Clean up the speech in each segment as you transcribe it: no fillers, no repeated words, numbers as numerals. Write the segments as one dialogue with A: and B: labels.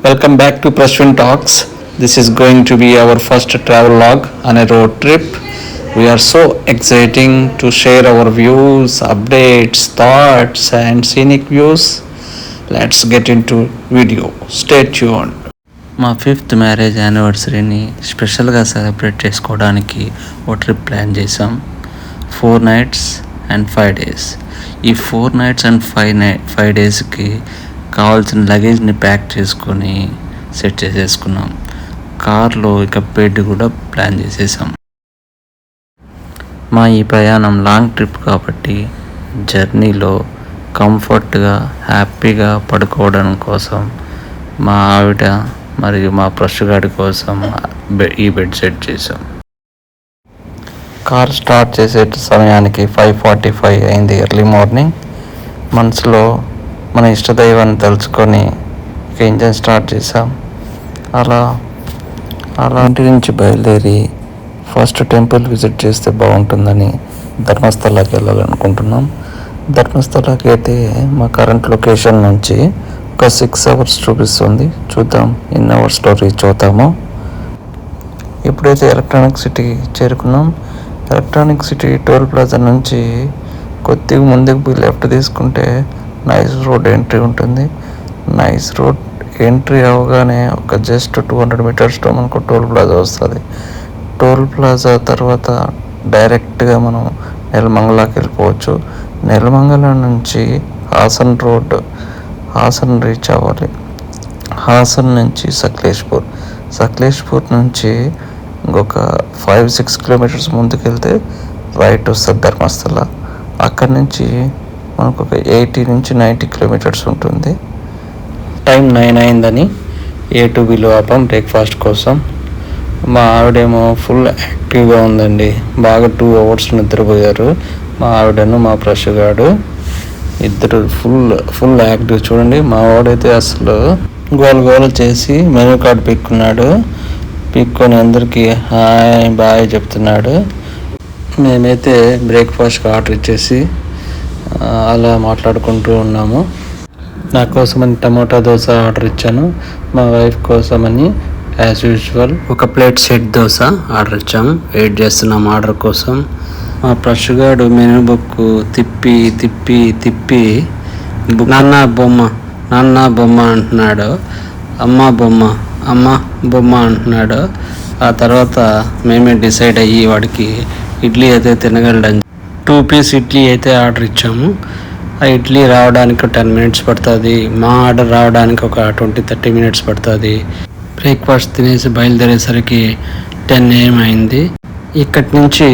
A: Welcome back to Prashwin Talks. This is going to be our first travel log on a road trip. We are so exciting to share our views, updates, thoughts, and scenic views. Let's get into video. Stay tuned.
B: మా 5th marriage యానివర్సరీని స్పెషల్గా celebrate చేసుకోవడానికి ఓ trip plan చేసాం. 4 nights and 5 days. ఈ 4 nights and 5 daysకి కావాల్సిన లగేజ్ని pack చేసుకొని set చేసేసుకున్నాం. కార్లో ఇక బెడ్ కూడా ప్లాన్ చేసేసాం. మా ఈ ప్రయాణం లాంగ్ ట్రిప్ కాబట్టి జర్నీలో కంఫర్ట్గా హ్యాపీగా పడుకోవడం కోసం మా ఆవిడ మరియు మా ప్రశ్గాడి కోసం ఈ బెడ్ సెట్ చేసాం. కార్ స్టార్ట్ చేసే సమయానికి 5:45 అయింది ఎర్లీ మార్నింగ్. మనసులో మన ఇష్టదైవాన్ని తలుచుకొని ఇక ఇంజన్ స్టార్ట్ చేసాం. అలా ఇంటి నుంచి బయలుదేరి ఫస్ట్ టెంపుల్ విజిట్ చేస్తే బాగుంటుందని ధర్మస్థలాకి వెళ్ళాలనుకుంటున్నాం. ధర్మస్థలాకి అయితే మా కరెంట్ లొకేషన్ నుంచి ఒక 6 hours చూపిస్తుంది. చూద్దాం ఎన్ని అవర్స్లో రీచ్ అవుతామో. ఇప్పుడైతే ఎలక్ట్రానిక్ సిటీ చేరుకున్నాం. ఎలక్ట్రానిక్ సిటీ టోల్ ప్లాజా నుంచి కొద్దిగా ముందుకు పోయి లెఫ్ట్ తీసుకుంటే నైస్ రోడ్ ఎంట్రీ ఉంటుంది. నైస్ రోడ్ ఎంట్రీ అవగానే ఒక జస్ట్ 200 meters మనకు టోల్ ప్లాజా వస్తుంది. టోల్ ప్లాజా తర్వాత డైరెక్ట్గా మనం నెలమంగళకి వెళ్ళిపోవచ్చు. నెలమంగళ నుంచి హాసన్ రోడ్, హాసన్ రీచ్ అవ్వాలి. హాసన్ నుంచి సకలేష్పూర్ నుంచి ఇంకొక 5-6 kilometers ముందుకు వెళ్తే రైట్ వస్తుంది ధర్మస్థల. అక్కడి నుంచి మనకు ఒక 80-90 kilometers ఉంటుంది. టైం 9 అయిందని A2Bలో ఆపాం బ్రేక్ఫాస్ట్ కోసం. మా ఆవిడేమో ఫుల్ యాక్టివ్గా ఉందండి. బాగా 2 hours నిద్రపోయారు. మా ఆవిడను మా ప్రశ్గాడు ఇద్దరు ఫుల్ యాక్టివ్. చూడండి, మా వాడైతే అసలు గోల చేసి మెనూ కార్డు పిక్కొని అందరికీ హాయ్ బాయ్ చెప్తున్నాడు. మేమైతే బ్రేక్ఫాస్ట్కి ఆర్డర్ ఇచ్చేసి అలా మాట్లాడుకుంటూ ఉన్నాము. నా కోసమని టమోటా దోశ ఆర్డర్ ఇచ్చాను. మా వైఫ్ కోసమని యాజ్ యూజువల్ ఒక ప్లేట్ సెట్ దోశ ఆర్డర్ ఇచ్చాము. వెయిట్ చేస్తున్నాం ఆర్డర్ కోసం. మా ప్రశ్గాడు మెనూ బుక్ తిప్పి నాన్న బొమ్మ అంటున్నాడు. అమ్మ బొమ్మ అంటున్నాడు. ఆ తర్వాత మేమే డిసైడ్ అయ్యి వాడికి ఇడ్లీ అయితే తినగలడని 2 piece ఇడ్లీ అయితే ఆర్డర్ ఇచ్చాము. ఆ ఇడ్లీ రావడానికి 10 minutes పడుతుంది. మా ఆర్డర్ రావడానికి ఒక 20-30 minutes పడుతుంది. బ్రేక్ఫాస్ట్ తినేసి బయలుదేరేసరికి 10 AM అయింది. ఇక్కడి నుంచి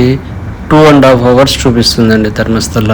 B: 2.5 hours చూపిస్తుందండి ధర్మస్థల.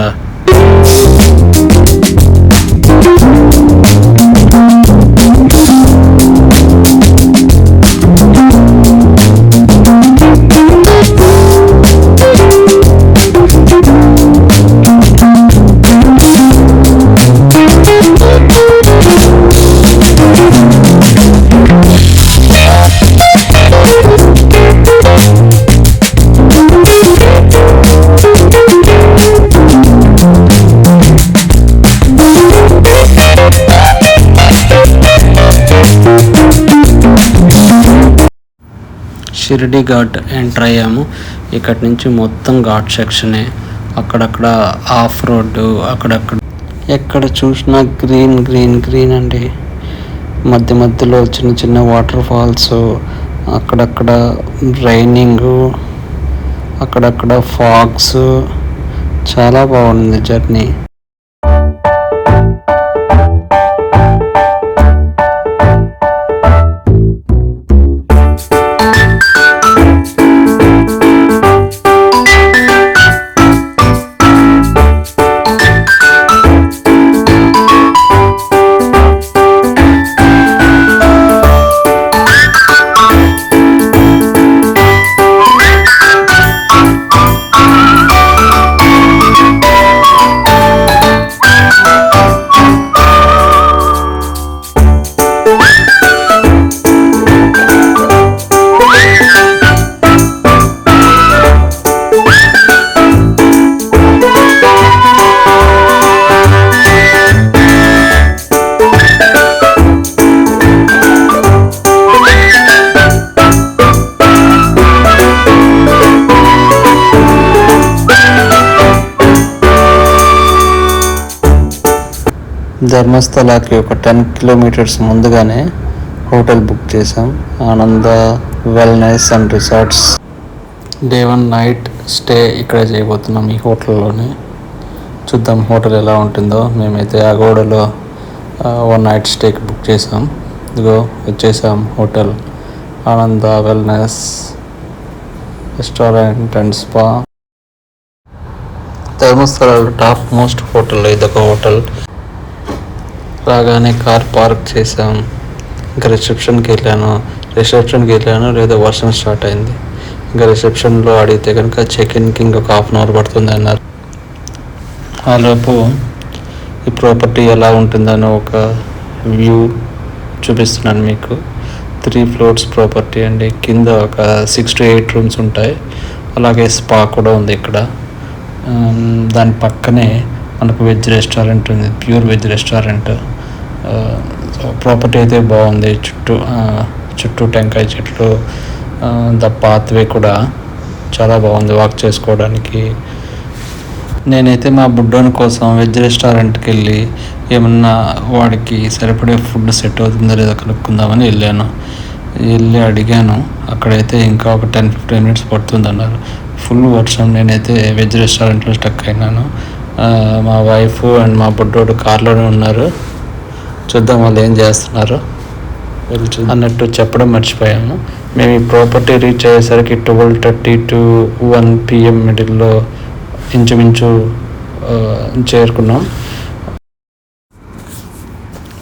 B: షిరిడి ఘాట్ ఎంటర్ అయ్యాము. ఇక్కడి నుంచి మొత్తం ఘాట్ సెక్షనే. అక్కడక్కడ ఆఫ్ రోడ్డు, అక్కడక్కడ ఎక్కడ చూసినా గ్రీన్ అండి. మధ్యలో చిన్న వాటర్ ఫాల్స్, అక్కడక్కడ రైనింగ్, అక్కడక్కడ ఫాగ్స్. చాలా బాగుంది జర్నీ.
A: ధర్మస్థలాకి ఒక 10 కిలోమీటర్స్ ముందుగానే హోటల్ బుక్ చేసాం. ఆనంద wellness and resorts. Day 1 night stay ఇక్కడ చేయబోతున్నాం ఈ హోటల్లోనే. చూద్దాం హోటల్ ఎలా ఉంటుందో. మేమైతే అగోడలో 1 నైట్ స్టేకి బుక్ చేసాం. ఇదిగో వచ్చేసాం hotel Ananda wellness restaurant and spa. ధర్మస్థలాలో టాప్ మోస్ట్ హోటల్ ఇదొక హోటల్. రాగానే కార్ పార్క్ చేసాం. ఇంకా రిసెప్షన్కి వెళ్ళాను లేదా వర్షం స్టార్ట్ అయింది. ఇంకా రిసెప్షన్లో అడిగితే కనుక చెక్-ఇన్కి ఇంకొక 1/2 అవర్ పడుతుంది అన్నారు. ఆలోపు ఈ ప్రాపర్టీ ఎలా ఉంటుందని ఒక వ్యూ చూపిస్తున్నాను మీకు. 3 floors ప్రాపర్టీ అండి. కింద ఒక 6 to 8 rooms ఉంటాయి. అలాగే స్పా కూడా ఉంది ఇక్కడ. దాని పక్కనే మనకు వెజ్ రెస్టారెంట్ ఉంది, ప్యూర్ వెజ్ రెస్టారెంట్. ప్రాపర్టీ అయితే బాగుంది. చుట్టూ టెంకాయ చెట్లు, ద పాత్వే కూడా చాలా బాగుంది వాక్ చేసుకోవడానికి. నేనైతే మా బుడ్డోని కోసం వెజ్ రెస్టారెంట్కి వెళ్ళి ఏమన్నా వాడికి సరిపడే ఫుడ్ సెట్ అవుతుందో లేదో కనుక్కుందామని వెళ్ళి అడిగాను. అక్కడైతే ఇంకా ఒక 10-15 minutes పడుతుంది అన్నారు. ఫుల్ వర్షం. నేనైతే వెజ్ రెస్టారెంట్లో స్టక్ అయినాను. మా వైఫ్ అండ్ మా బుడ్డోడు కార్లోనే ఉన్నారు. చూద్దాం వాళ్ళు ఏం చేస్తున్నారు. అన్నట్టు చెప్పడం మర్చిపోయాము. మేము ఈ ప్రాపర్టీ రీచ్ అయ్యేసరికి 12:30 to 1 PM మిడిల్లో ఇంచుమించు చేరుకున్నాం.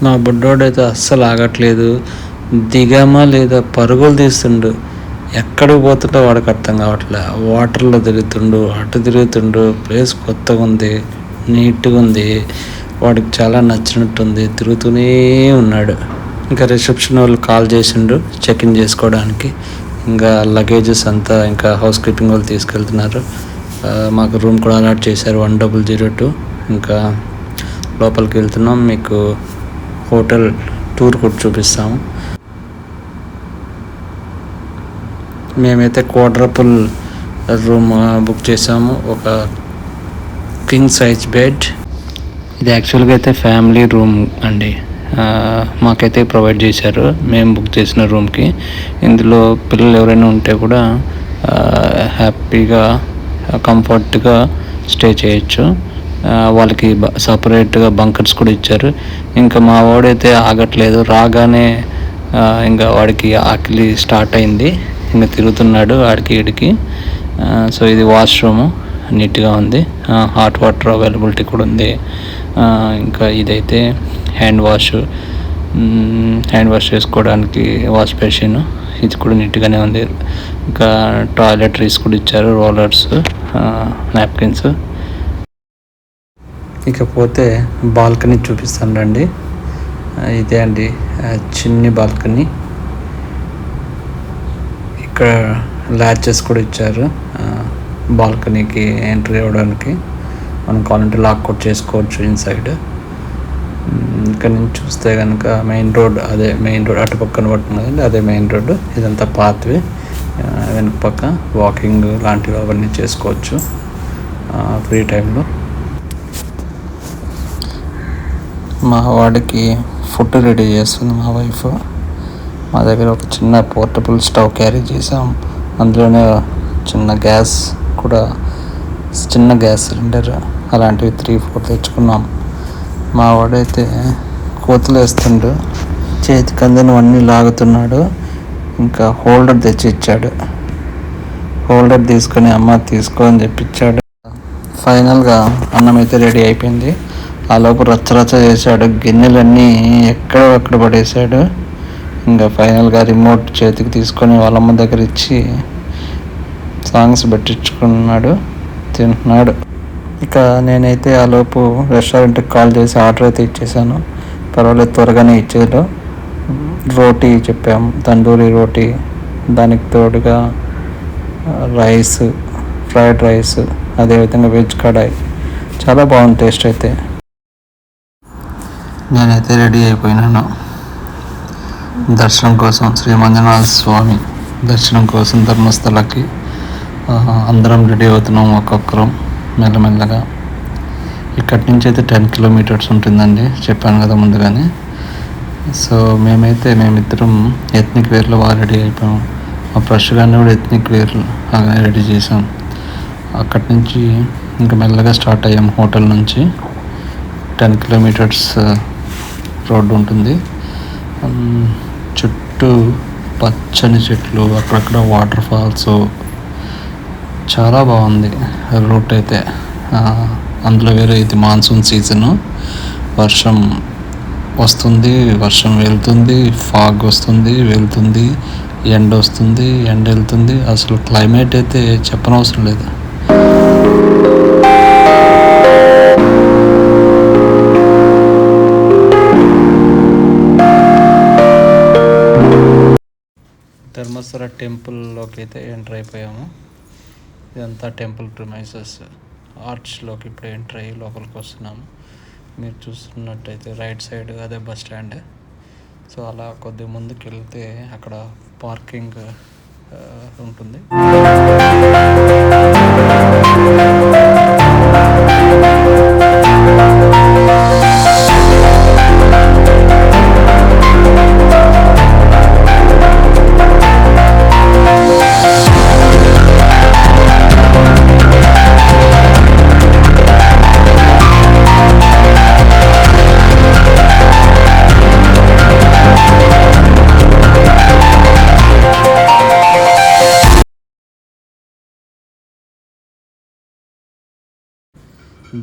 A: మా బుడ్డోడైతే అస్సలు ఆగట్లేదు. దిగామా లేదా పరుగులు తీస్తుండు. ఎక్కడికి పోతుండో వాడికి అర్థం కావట్లే. వాటర్లో తిరుగుతుండు, అటు తిరుగుతుండు. ప్లేస్ కొత్తగా ఉంది, నీట్గా ఉంది. వాడికి చాలా నచ్చినట్టుంది. తిరుగుతూనే ఉన్నాడు. ఇంకా రిసెప్షన్ వాళ్ళు కాల్ చేసిండు చెక్-ఇన్ చేసుకోవడానికి. ఇంకా లగేజెస్ అంతా ఇంకా హౌస్ కీపింగ్ వాళ్ళు తీసుకెళ్తున్నారు. మాకు రూమ్ కూడా అలాట్ చేశారు 1002. ఇంకా లోపలికి వెళ్తున్నాం. మీకు హోటల్ టూర్ కూడా చూపిస్తాము. మేమైతే క్వాడ్రపుల్ రూమ్ బుక్ చేసాము. ఒక కింగ్ సైజ్ బెడ్. ఇది యాక్చువల్గా అయితే ఫ్యామిలీ రూమ్ అండి. మాకైతే ప్రొవైడ్ చేశారు మేము బుక్ చేసిన రూమ్కి. ఇందులో పిల్లలు ఎవరైనా ఉంటే కూడా హ్యాపీగా కంఫర్ట్గా స్టే చేయొచ్చు. వాళ్ళకి సపరేట్గా బంకర్స్ కూడా ఇచ్చారు. ఇంకా మా వాడైతే ఆగట్లేదు. రాగానే ఇంకా వాడికి ఆకలి స్టార్ట్ అయింది. ఇంకా తిరుగుతున్నాడు ఆడికి ఈడికి. సో ఇది వాష్రూము నీట్గా ఉంది. హాట్ వాటర్ అవైలబిలిటీ కూడా ఉంది. ఇంకా ఇదైతే హ్యాండ్ వాష్ చేసుకోవడానికి వాష్ బేసిన్. ఇది కూడా నీట్గానే ఉంది. ఇంకా టాయిలెటరీస్ కూడా ఇచ్చారు, రోలర్స్, నాప్కిన్స్. ఇకపోతే బాల్కనీ చూపిస్తాను రండి. ఇదే అండి చిన్ని బాల్కనీ. ఇక్కడ ల్యాచెస్ కూడా ఇచ్చారు బాల్కనీకి ఎంట్రీ అవ్వడానికి. మనం కావాలంటే లాక్ కూడా చేసుకోవచ్చు ఇన్సైడ్. ఇక్కడ నుంచి చూస్తే కనుక మెయిన్ రోడ్ అటు పక్కన పడుతుంది కదండి, అదే మెయిన్ రోడ్డు. ఇదంతా పాత్వే. వెనుక పక్క వాకింగ్ లాంటివి అవన్నీ చేసుకోవచ్చు ఫ్రీ టైంలో. మా వాడికి ఫుడ్ రెడీ చేస్తుంది మా వైఫ్. మా దగ్గర ఒక చిన్న పోర్టబుల్ స్టవ్ క్యారీ చేసాం. అందులోనే చిన్న గ్యాస్ సిలిండర్ అలాంటివి 3-4 తెచ్చుకున్నాం. మా వాడైతే కోతులు వేస్తుండు. చేతికి అందినవన్నీ లాగుతున్నాడు. ఇంకా హోల్డర్ తెచ్చి ఇచ్చాడు. హోల్డర్ తీసుకొని అమ్మ తీసుకో అని చెప్పించాడు. ఫైనల్గా అన్నం అయితే రెడీ అయిపోయింది. ఆ లోపు రచ్చ చేశాడు. గిన్నెలన్నీ ఎక్కడ పడేశాడు. ఇంకా ఫైనల్గా రిమోట్ చేతికి తీసుకొని వాళ్ళమ్మ దగ్గర ఇచ్చి సాంగ్స్ పెట్టించుకున్నాడు, తింటున్నాడు. ఇక నేనైతే ఆ లోపు రెస్టారెంట్కి కాల్ చేసి ఆర్డర్ అయితే ఇచ్చేసాను. పర్వాలేదు త్వరగానే ఇచ్చేదో. రోటీ చెప్పాము, తందూరి రోటీ, దానికి తోడుగా రైస్, ఫ్రైడ్ రైస్, అదేవిధంగా వెజ్ కడాయి. చాలా బాగుంది టేస్ట్ అయితే. నేనైతే రెడీ అయిపోయినాను దర్శనం కోసం. శ్రీ మంజునాథ స్వామి దర్శనం కోసం ధర్మస్థలకి అందరం రెడీ అవుతున్నాం ఒక్కొక్కరం మెల్లమెల్లగా. ఇక్కడి నుంచి అయితే 10 కిలోమీటర్స్ ఉంటుందండి, చెప్పాను కదా ముందుగానే. సో మేమిద్దరం ఎథ్నిక్ వేర్లో రెడీ అయిపోయాం. మా ఫ్రెష్ గారిని కూడా ఎథ్నిక్ వేర్లు రెడీ చేసాం. అక్కడి నుంచి ఇంకా మెల్లగా స్టార్ట్ అయ్యాం. హోటల్ నుంచి 10 కిలోమీటర్స్ రోడ్డు ఉంటుంది. చుట్టూ పచ్చని చెట్లు, అక్కడక్కడ వాటర్ ఫాల్స్, చాలా బాగుంది రూట్ అయితే. అందులో వేరే ఇది మాన్సూన్ సీజను, వర్షం వస్తుంది, వర్షం వెళ్తుంది, ఫాగ్ వస్తుంది వెళ్తుంది, ఎండ వస్తుంది, ఎండ వెళ్తుంది. అసలు క్లైమేట్ అయితే చెప్పనవసరం లేదు. ధర్మస్థల టెంపుల్లోకి అయితే ఎంటర్ అయిపోయాము. ఇదంతా టెంపుల్ ప్రిమైసెస్. ఆర్చ్లోకి ఇప్పుడు ఎంటర్ అయ్యి లోపలికి వస్తున్నాము. మీరు చూస్తున్నట్టయితే రైట్ సైడ్ అదే బస్ స్టాండ్. సో అలా కొద్దిగా ముందుకు వెళ్తే అక్కడ పార్కింగ్ ఉంటుంది.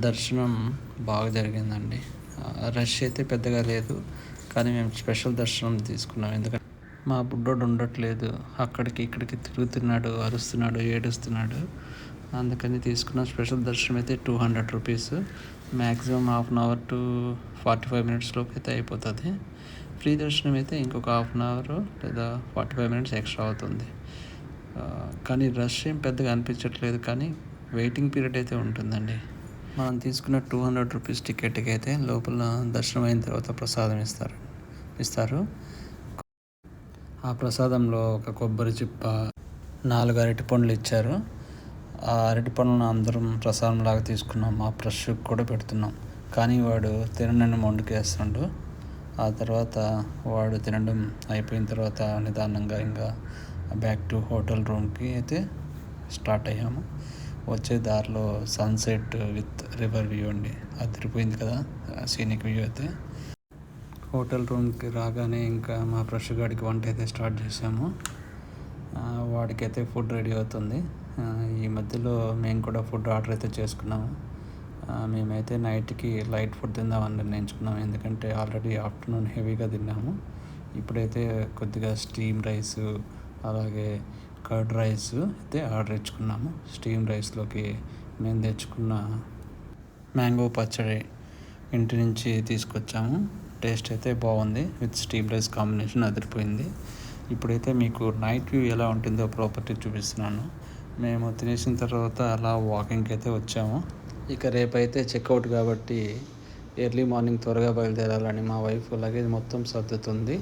A: దర్శనం బాగా జరిగిందండి. రష్ అయితే పెద్దగా లేదు, కానీ మేము స్పెషల్ దర్శనం తీసుకున్నాం. ఎందుకంటే మా బుడ్డోడు ఉండట్లేదు, అక్కడికి ఇక్కడికి తిరుగుతున్నాడు, అరుస్తున్నాడు, ఏడుస్తున్నాడు. అందుకని తీసుకున్న స్పెషల్ దర్శనం అయితే 200 rupees. Maximum 1/2 hour to 45 minutes లోపు అయితే అయిపోతుంది. ఫ్రీ దర్శనం అయితే ఇంకొక 1/2 అవర్ లేదా 45 మినిట్స్ ఎక్స్ట్రా అవుతుంది. కానీ రష్ ఏం పెద్దగా అనిపించట్లేదు, కానీ వెయిటింగ్ పీరియడ్ అయితే ఉంటుందండి. మనం తీసుకున్న 200 రూపీస్ టికెట్కి అయితే లోపల దర్శనం అయిన తర్వాత ప్రసాదం ఇస్తారు. ఆ ప్రసాదంలో ఒక కొబ్బరి చిప్ప, 4 అరటిపండ్లు ఇచ్చారు. ఆ అరటిపండ్లను అందరం ప్రసాదం లాగా తీసుకున్నాం. మా ఫ్రెష్ కూడా పెడుతున్నాం, కానీ వాడు తిననని మొండికేస్తాడు. ఆ తర్వాత వాడు తినడం అయిపోయిన తర్వాత నిదానంగా ఇంకా బ్యాక్ టు హోటల్ రూమ్కి అయితే స్టార్ట్ అయ్యాము. వచ్చే దారిలో సన్సెట్ విత్ రివర్ వ్యూ అండి, అదిరిపోయింది కదా సీనిక్ వ్యూ అయితే. హోటల్ రూమ్కి రాగానే ఇంకా మా ఫ్రెష్ గాడికి వంట అయితే స్టార్ట్ చేసాము. వాడికైతే ఫుడ్ రెడీ అవుతుంది. ఈ మధ్యలో మేము కూడా ఫుడ్ ఆర్డర్ అయితే చేసుకున్నాము. మేమైతే నైట్కి లైట్ ఫుడ్ తిందామని నిర్ణయించుకున్నాము, ఎందుకంటే ఆల్రెడీ ఆఫ్టర్నూన్ హెవీగా తిన్నాము. ఇప్పుడైతే కొద్దిగా స్టీమ్ రైస్, అలాగే కర్డ్ రైస్ అయితే ఆర్డర్ ఇచ్చుకున్నాము. స్టీమ్ రైస్లోకి మేము తెచ్చుకున్న మ్యాంగో పచ్చడి ఇంటి నుంచి తీసుకొచ్చాము. టేస్ట్ అయితే బాగుంది, విత్ స్టీమ్ రైస్ కాంబినేషన్ అదిరిపోయింది. ఇప్పుడైతే మీకు నైట్ వ్యూ ఎలా ఉంటుందో ప్రాపర్టీ చూపిస్తున్నాను. మేము తినేసిన తర్వాత అలా వాకింగ్కి అయితే వచ్చాము. ఇక రేపైతే చెక్అవుట్ కాబట్టి ఎర్లీ మార్నింగ్ త్వరగా బయలుదేరాలని మా వైఫ్ లగేజ్ మొత్తం సర్దుతుంది.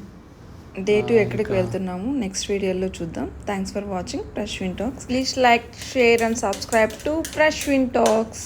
C: డే 2 ఎక్కడికి వెళ్తున్నాము నెక్స్ట్ వీడియోలో చూద్దాం. Thanks for watching Prashwin Talks. Please like, share and subscribe to Prashwin talks.